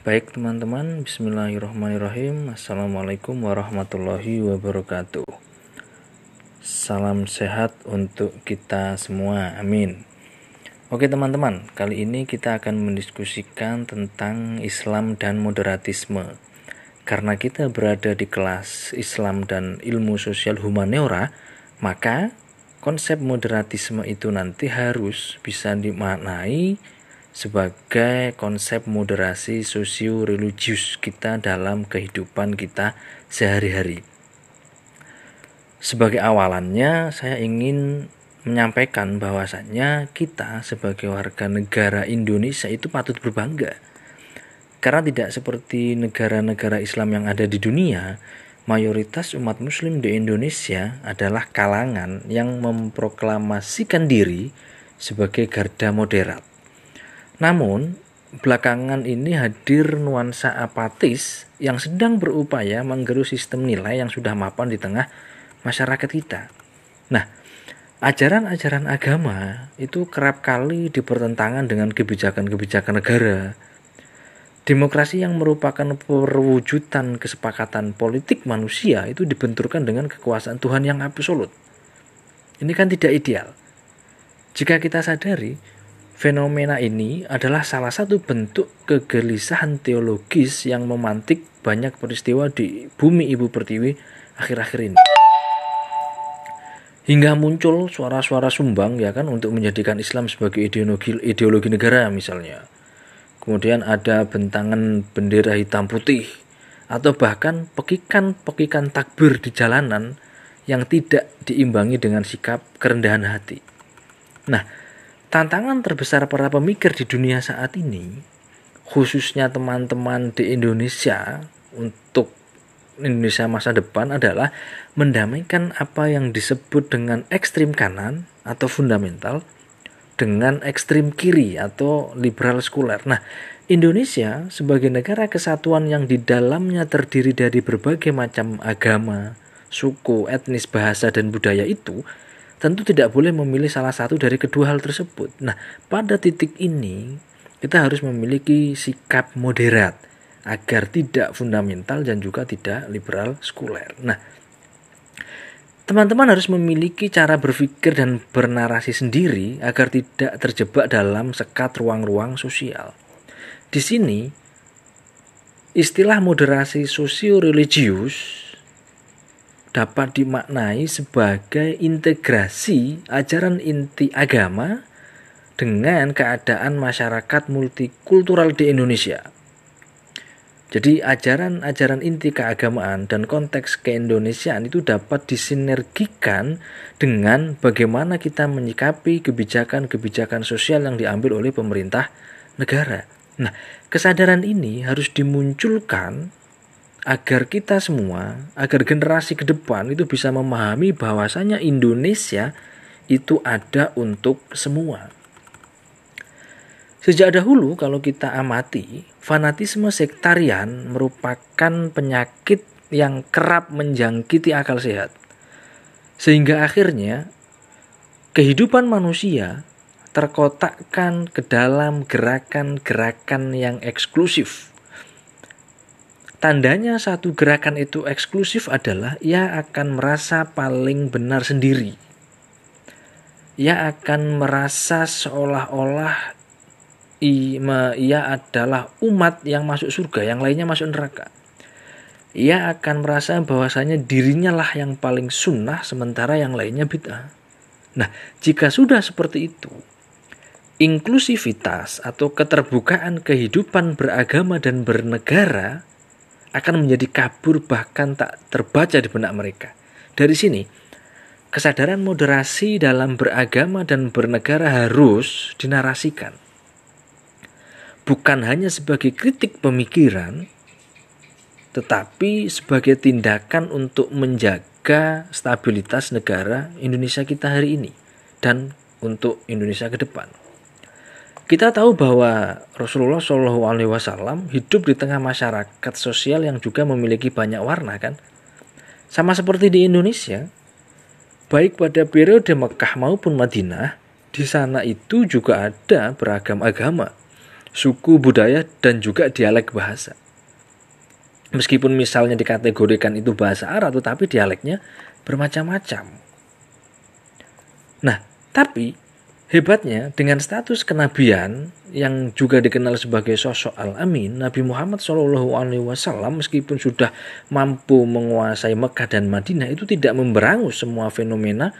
Baik teman-teman, bismillahirrahmanirrahim. Assalamualaikum warahmatullahi wabarakatuh. Salam sehat untuk kita semua, amin. Oke teman-teman, kali ini kita akan mendiskusikan tentang Islam dan moderatisme. Karena kita berada di kelas Islam dan ilmu sosial humaniora, maka konsep moderatisme itu nanti harus bisa dimaknai sebagai konsep moderasi sosio-religius kita dalam kehidupan kita sehari-hari. Sebagai awalannya, saya ingin menyampaikan bahwasannya kita sebagai warga negara Indonesia itu patut berbangga. Karena tidak seperti negara-negara Islam yang ada di dunia, mayoritas umat muslim di Indonesia adalah kalangan yang memproklamasikan diri sebagai garda moderat. Namun, belakangan ini hadir nuansa apatis yang sedang berupaya menggerus sistem nilai yang sudah mapan di tengah masyarakat kita. Nah, ajaran-ajaran agama itu kerap kali dipertentangan dengan kebijakan-kebijakan negara. Demokrasi yang merupakan perwujudan kesepakatan politik manusia itu dibenturkan dengan kekuasaan Tuhan yang absolut. Ini kan tidak ideal. Jika kita sadari, fenomena ini adalah salah satu bentuk kegelisahan teologis yang memantik banyak peristiwa di bumi Ibu Pertiwi akhir-akhir ini. Hingga muncul suara-suara sumbang ya kan untuk menjadikan Islam sebagai ideologi negara misalnya. Kemudian ada bentangan bendera hitam putih atau bahkan pekikan takbir di jalanan yang tidak diimbangi dengan sikap kerendahan hati. Nah, tantangan terbesar para pemikir di dunia saat ini, khususnya teman-teman di Indonesia untuk Indonesia masa depan adalah mendamaikan apa yang disebut dengan ekstrim kanan atau fundamental dengan ekstrim kiri atau liberal sekuler. Nah, Indonesia sebagai negara kesatuan yang di dalamnya terdiri dari berbagai macam agama, suku, etnis, bahasa, dan budaya itu tentu tidak boleh memilih salah satu dari kedua hal tersebut. Nah, pada titik ini kita harus memiliki sikap moderat agar tidak fundamental dan juga tidak liberal sekuler. Nah, teman-teman harus memiliki cara berpikir dan bernarasi sendiri agar tidak terjebak dalam sekat ruang-ruang sosial. Di sini, istilah moderasi sosio-religius dapat dimaknai sebagai integrasi ajaran inti agama dengan keadaan masyarakat multikultural di Indonesia. Jadi ajaran-ajaran inti keagamaan dan konteks keindonesiaan itu dapat disinergikan dengan bagaimana kita menyikapi kebijakan-kebijakan sosial yang diambil oleh pemerintah negara. Nah, kesadaran ini harus dimunculkan agar kita semua, agar generasi ke depan itu bisa memahami bahwasanya Indonesia itu ada untuk semua. Sejak dahulu kalau kita amati, fanatisme sektarian merupakan penyakit yang kerap menjangkiti akal sehat. Sehingga akhirnya kehidupan manusia terkotakkan ke dalam gerakan-gerakan yang eksklusif. Tandanya satu gerakan itu eksklusif adalah ia akan merasa paling benar sendiri. Ia akan merasa seolah-olah ia adalah umat yang masuk surga, yang lainnya masuk neraka. Ia akan merasa bahwasanya dirinya lah yang paling sunnah, sementara yang lainnya bid'ah. Nah, jika sudah seperti itu, inklusivitas atau keterbukaan kehidupan beragama dan bernegara akan menjadi kabur bahkan tak terbaca di benak mereka. Dari sini, kesadaran moderasi dalam beragama dan bernegara harus dinarasikan. Bukan hanya sebagai kritik pemikiran, tetapi sebagai tindakan untuk menjaga stabilitas negara Indonesia kita hari ini dan untuk Indonesia ke depan. Kita tahu bahwa Rasulullah SAW hidup di tengah masyarakat sosial yang juga memiliki banyak warna kan. Sama seperti di Indonesia, baik pada periode Mekah maupun Madinah, di sana itu juga ada beragam agama. suku, budaya, dan juga dialek bahasa. Meskipun misalnya dikategorikan itu bahasa Arab, tetapi dialeknya bermacam-macam. Nah, tapi hebatnya dengan status kenabian yang juga dikenal sebagai sosok Al-Amin, Nabi Muhammad SAW meskipun sudah mampu menguasai Mekah dan Madinah itu tidak memberangus semua fenomena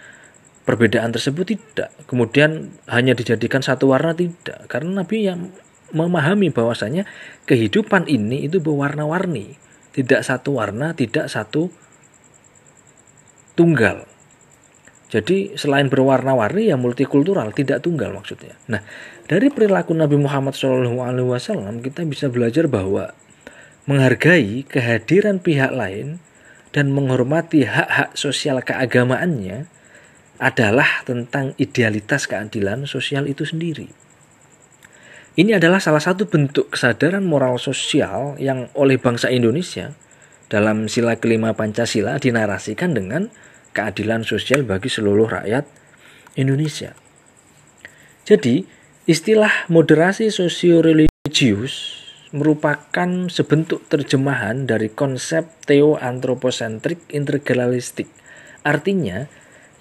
perbedaan tersebut, tidak. Kemudian hanya dijadikan satu warna, tidak. Karena Nabi yang memahami bahwasanya kehidupan ini itu berwarna-warni, tidak satu warna, tidak satu tunggal. Jadi selain berwarna-warni ya multikultural, tidak tunggal maksudnya. Nah, dari perilaku Nabi Muhammad SAW kita bisa belajar bahwa menghargai kehadiran pihak lain dan menghormati hak-hak sosial keagamaannya adalah tentang idealitas keadilan sosial itu sendiri. Ini adalah salah satu bentuk kesadaran moral sosial yang oleh bangsa Indonesia dalam sila kelima Pancasila dinarasikan dengan keadilan sosial bagi seluruh rakyat Indonesia. Jadi, istilah moderasi sosio-religius merupakan sebentuk terjemahan dari konsep theo-antroposentrik integralistik. Artinya,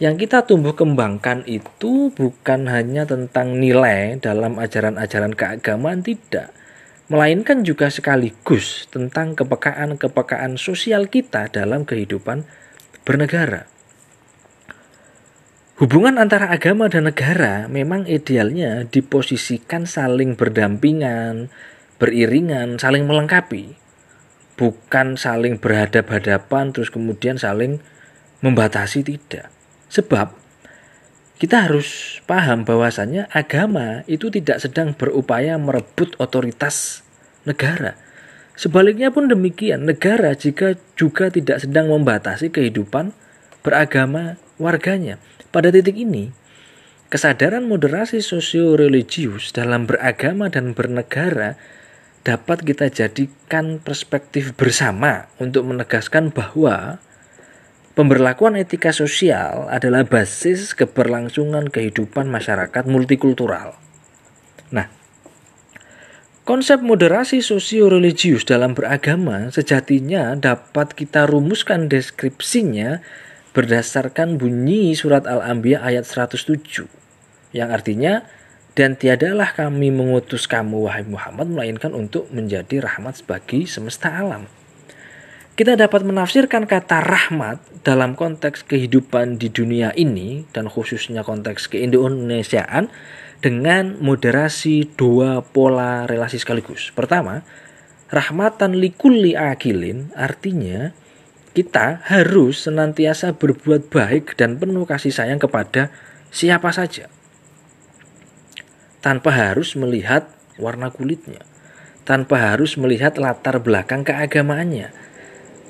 yang kita tumbuh kembangkan itu bukan hanya tentang nilai dalam ajaran-ajaran keagamaan, tidak. Melainkan juga sekaligus tentang kepekaan sosial kita dalam kehidupan bernegara. Hubungan antara agama dan negara memang idealnya diposisikan saling berdampingan, beriringan, saling melengkapi. Bukan saling berhadap-hadapan terus kemudian saling membatasi, tidak. Sebab kita harus paham bahwasannya agama itu tidak sedang berupaya merebut otoritas negara. Sebaliknya pun demikian, negara juga tidak sedang membatasi kehidupan beragama warganya. Pada titik ini, kesadaran moderasi sosio-religius dalam beragama dan bernegara dapat kita jadikan perspektif bersama untuk menegaskan bahwa pemberlakuan etika sosial adalah basis keberlangsungan kehidupan masyarakat multikultural. Nah, konsep moderasi sosio-religius dalam beragama sejatinya dapat kita rumuskan deskripsinya berdasarkan bunyi surat Al-Anbiya ayat 107, yang artinya, dan tiadalah kami mengutus kamu wahai Muhammad melainkan untuk menjadi rahmat bagi semesta alam. Kita dapat menafsirkan kata rahmat dalam konteks kehidupan di dunia ini dan khususnya konteks keindonesiaan dengan moderasi dua pola relasi sekaligus. Pertama, rahmatan likulli akilin artinya kita harus senantiasa berbuat baik dan penuh kasih sayang kepada siapa saja tanpa harus melihat warna kulitnya, tanpa harus melihat latar belakang keagamaannya,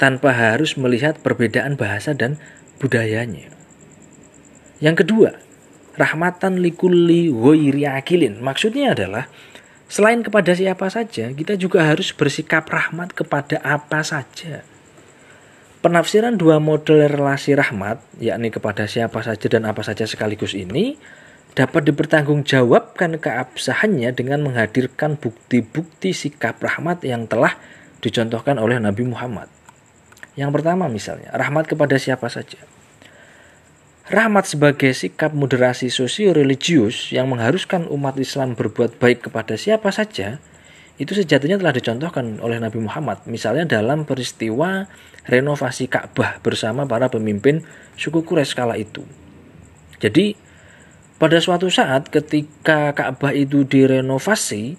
tanpa harus melihat perbedaan bahasa dan budayanya. Yang kedua, rahmatan likulli ghairi akilin. Maksudnya adalah selain kepada siapa saja, kita juga harus bersikap rahmat kepada apa saja. Penafsiran dua model relasi rahmat, yakni kepada siapa saja dan apa saja sekaligus ini, dapat dipertanggungjawabkan keabsahannya dengan menghadirkan bukti-bukti sikap rahmat yang telah dicontohkan oleh Nabi Muhammad. Yang pertama misalnya, rahmat kepada siapa saja. Rahmat sebagai sikap moderasi sosio-religius yang mengharuskan umat Islam berbuat baik kepada siapa saja, itu sejatinya telah dicontohkan oleh Nabi Muhammad. Misalnya dalam peristiwa renovasi Ka'bah bersama para pemimpin suku Quraisy kala itu. Jadi pada suatu saat ketika Ka'bah itu direnovasi,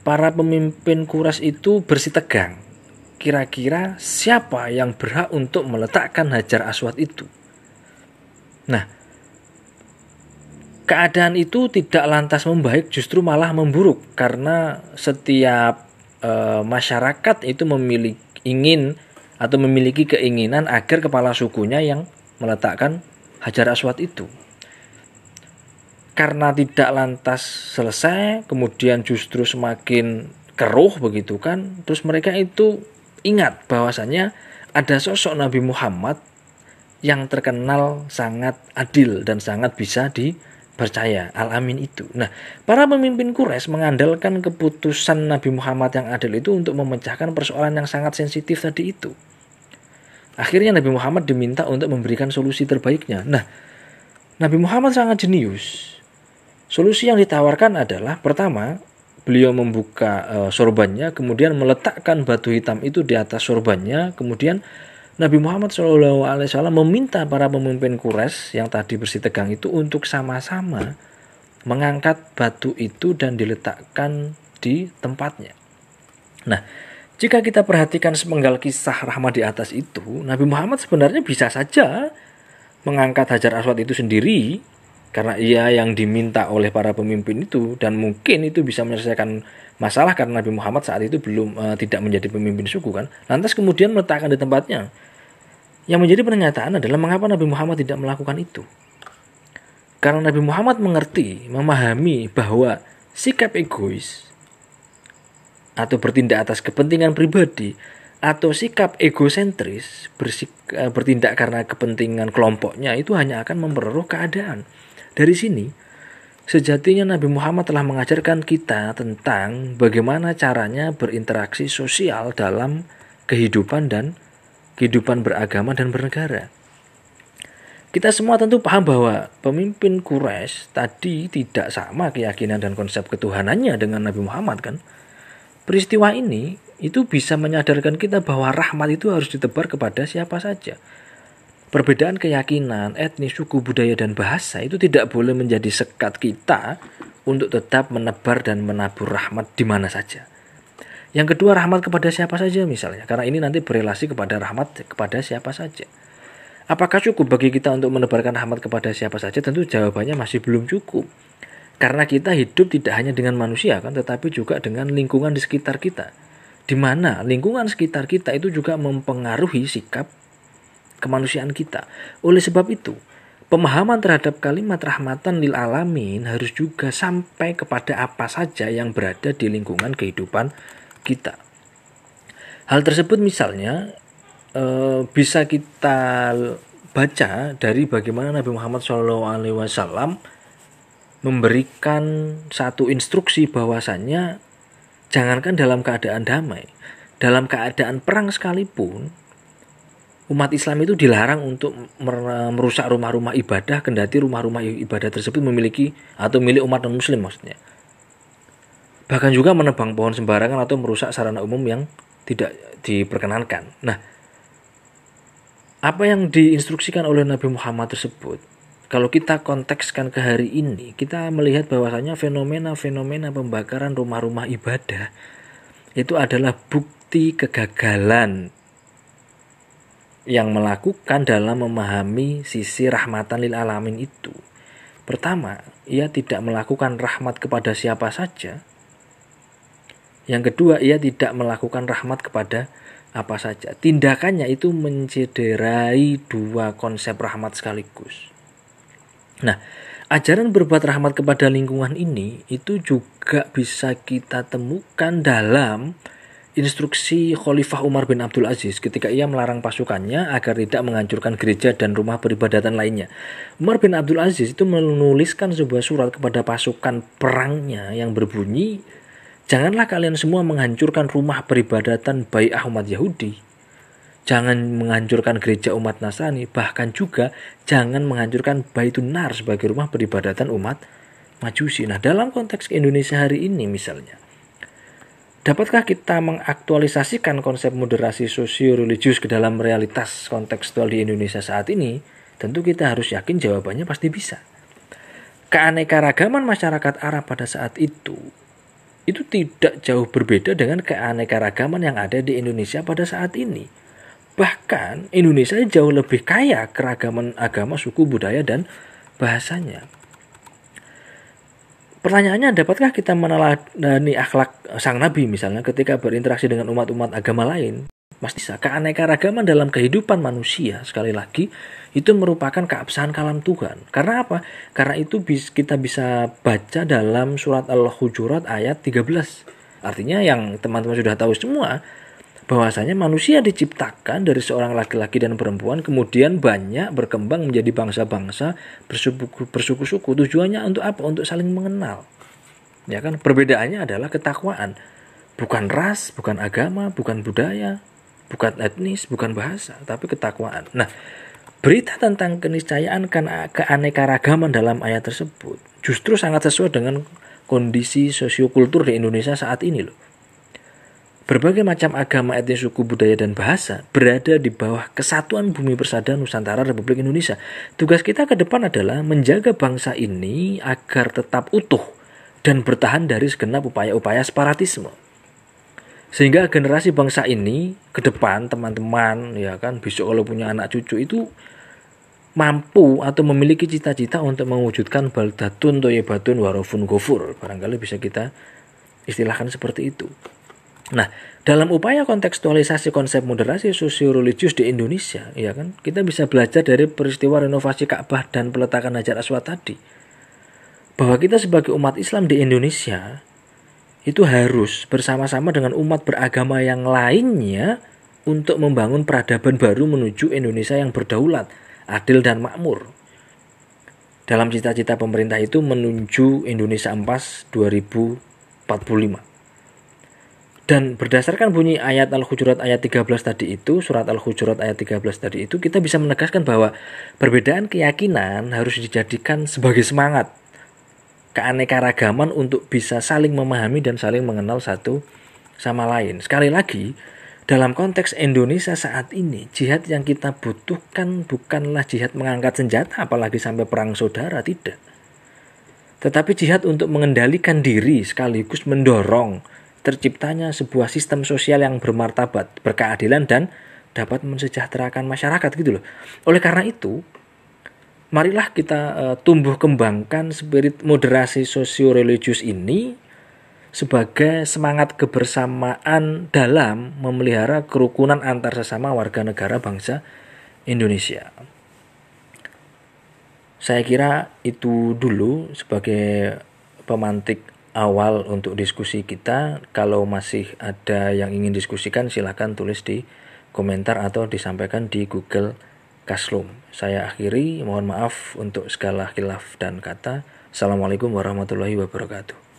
para pemimpin Quraisy itu bersitegang. Kira-kira siapa yang berhak untuk meletakkan Hajar Aswad itu? Nah, keadaan itu tidak lantas membaik, justru malah memburuk karena setiap masyarakat itu memiliki keinginan agar kepala sukunya yang meletakkan Hajar Aswad itu. Karena tidak lantas selesai, kemudian justru semakin keruh begitu kan. Terus mereka itu ingat bahwasannya ada sosok Nabi Muhammad yang terkenal sangat adil dan sangat bisa dipercaya. percaya Al-Amin itu. Nah, para pemimpin Quraisy mengandalkan keputusan Nabi Muhammad yang adil itu untuk memecahkan persoalan yang sangat sensitif tadi itu. Akhirnya Nabi Muhammad diminta untuk memberikan solusi terbaiknya. Nah, Nabi Muhammad sangat jenius. Solusi yang ditawarkan adalah pertama, beliau membuka sorbannya, kemudian meletakkan batu hitam itu di atas sorbannya, kemudian Nabi Muhammad SAW meminta para pemimpin Quraisy yang tadi bersih tegang itu untuk sama-sama mengangkat batu itu dan diletakkan di tempatnya. Nah, jika kita perhatikan sepenggal kisah Rahmat di atas itu, Nabi Muhammad sebenarnya bisa saja mengangkat Hajar Aswad itu sendiri karena ia yang diminta oleh para pemimpin itu, dan mungkin itu bisa menyelesaikan masalah karena Nabi Muhammad saat itu belum tidak menjadi pemimpin suku kan. Lantas kemudian meletakkan di tempatnya. Yang menjadi pernyataan adalah mengapa Nabi Muhammad tidak melakukan itu. Karena Nabi Muhammad memahami bahwa sikap egois atau bertindak atas kepentingan pribadi atau sikap egosentris bertindak karena kepentingan kelompoknya itu hanya akan memperkeruh keadaan. Dari sini sejatinya Nabi Muhammad telah mengajarkan kita tentang bagaimana caranya berinteraksi sosial dalam kehidupan beragama dan bernegara. Kita semua tentu paham bahwa pemimpin Quraisy tadi tidak sama keyakinan dan konsep ketuhanannya dengan Nabi Muhammad kan. Peristiwa ini itu bisa menyadarkan kita bahwa rahmat itu harus ditebar kepada siapa saja. Perbedaan keyakinan, etnis, suku, budaya, dan bahasa itu tidak boleh menjadi sekat kita untuk tetap menebar dan menabur rahmat di mana saja. Yang kedua, rahmat kepada siapa saja misalnya. Karena ini nanti berelasi kepada rahmat kepada siapa saja. Apakah cukup bagi kita untuk menebarkan rahmat kepada siapa saja? Tentu jawabannya masih belum cukup. Karena kita hidup tidak hanya dengan manusia kan, tetapi juga dengan lingkungan di sekitar kita. Di mana lingkungan sekitar kita itu juga mempengaruhi sikap kemanusiaan kita. Oleh sebab itu, pemahaman terhadap kalimat rahmatan lil alamin harus juga sampai kepada apa saja yang berada di lingkungan kehidupan kita. Hal tersebut misalnya bisa kita baca dari bagaimana Nabi Muhammad SAW memberikan satu instruksi bahwasannya jangankan dalam keadaan damai, dalam keadaan perang sekalipun umat Islam itu dilarang untuk merusak rumah-rumah ibadah kendati rumah-rumah ibadah tersebut memiliki atau milik umat non-muslim maksudnya. Bahkan juga menebang pohon sembarangan atau merusak sarana umum yang tidak diperkenankan. Nah, apa yang diinstruksikan oleh Nabi Muhammad tersebut, kalau kita kontekskan ke hari ini, kita melihat bahwasanya fenomena-fenomena pembakaran rumah-rumah ibadah itu adalah bukti kegagalan yang melakukan dalam memahami sisi rahmatan lil alamin itu. Pertama, ia tidak melakukan rahmat kepada siapa saja. Yang kedua, ia tidak melakukan rahmat kepada apa saja. Tindakannya itu mencederai dua konsep rahmat sekaligus. Nah, ajaran berbuat rahmat kepada lingkungan ini itu juga bisa kita temukan dalam instruksi Khalifah Umar bin Abdul Aziz ketika ia melarang pasukannya agar tidak menghancurkan gereja dan rumah peribadatan lainnya. Umar bin Abdul Aziz itu menuliskan sebuah surat kepada pasukan perangnya yang berbunyi, "Janganlah kalian semua menghancurkan rumah peribadatan Bai'ah umat Yahudi. Jangan menghancurkan gereja umat Nasrani, bahkan juga jangan menghancurkan Baitun Nar sebagai rumah peribadatan umat Majusi." Nah, dalam konteks Indonesia hari ini misalnya, dapatkah kita mengaktualisasikan konsep moderasi sosio-religius ke dalam realitas kontekstual di Indonesia saat ini? Tentu kita harus yakin jawabannya pasti bisa. Keanekaragaman masyarakat Arab pada saat itu tidak jauh berbeda dengan keanekaragaman yang ada di Indonesia pada saat ini. Bahkan Indonesia jauh lebih kaya keragaman agama, suku, budaya, dan bahasanya. Pertanyaannya, dapatkah kita meneladani akhlak sang Nabi misalnya ketika berinteraksi dengan umat-umat agama lain? Pasti bisa. Keanekaragaman dalam kehidupan manusia, sekali lagi, itu merupakan keabsahan kalam Tuhan. Karena apa? Karena itu kita bisa baca dalam surat Al-Hujurat ayat 13. Artinya yang teman-teman sudah tahu semua, bahwasanya manusia diciptakan dari seorang laki-laki dan perempuan, kemudian banyak berkembang menjadi bangsa-bangsa, bersuku-suku. Tujuannya untuk apa? Untuk saling mengenal. Ya kan? Perbedaannya adalah ketakwaan. Bukan ras, bukan agama, bukan budaya, bukan etnis, bukan bahasa, tapi ketakwaan. Nah, berita tentang keniscayaan keanekaragaman dalam ayat tersebut justru sangat sesuai dengan kondisi sosiokultur di Indonesia saat ini loh. Berbagai macam agama, etnis, suku, budaya, dan bahasa berada di bawah kesatuan bumi persada Nusantara Republik Indonesia. Tugas kita ke depan adalah menjaga bangsa ini agar tetap utuh dan bertahan dari segenap upaya-upaya separatisme. Sehingga generasi bangsa ini ke depan, teman-teman, ya kan, besok kalau punya anak cucu itu mampu atau memiliki cita-cita untuk mewujudkan baldatun toyebatun warofun gofur. Barangkali bisa kita istilahkan seperti itu. Nah, dalam upaya kontekstualisasi konsep moderasi sosio-religius di Indonesia, ya kan, kita bisa belajar dari peristiwa renovasi Ka'bah dan peletakan Hajar Aswad tadi. Bahwa kita sebagai umat Islam di Indonesia itu harus bersama-sama dengan umat beragama yang lainnya untuk membangun peradaban baru menuju Indonesia yang berdaulat, adil dan makmur. Dalam cita-cita pemerintah itu menuju Indonesia Emas 2045. Dan berdasarkan bunyi ayat Al-Hujurat ayat 13 tadi itu, surat Al-Hujurat ayat 13 tadi itu, kita bisa menegaskan bahwa perbedaan keyakinan harus dijadikan sebagai semangat keanekaragaman untuk bisa saling memahami dan saling mengenal satu sama lain. Sekali lagi, dalam konteks Indonesia saat ini, jihad yang kita butuhkan bukanlah jihad mengangkat senjata, apalagi sampai perang saudara, tidak. Tetapi jihad untuk mengendalikan diri sekaligus mendorong terciptanya sebuah sistem sosial yang bermartabat, berkeadilan, dan dapat mensejahterakan masyarakat gitu loh. Oleh karena itu, marilah kita tumbuh kembangkan spirit moderasi sosio-religius ini sebagai semangat kebersamaan dalam memelihara kerukunan antar sesama warga negara bangsa Indonesia. Saya kira itu dulu sebagai pemantik awal untuk diskusi kita. Kalau masih ada yang ingin diskusikan, silahkan tulis di komentar atau disampaikan di Google Classroom. Saya akhiri, mohon maaf untuk segala khilaf dan kata. Assalamualaikum warahmatullahi wabarakatuh.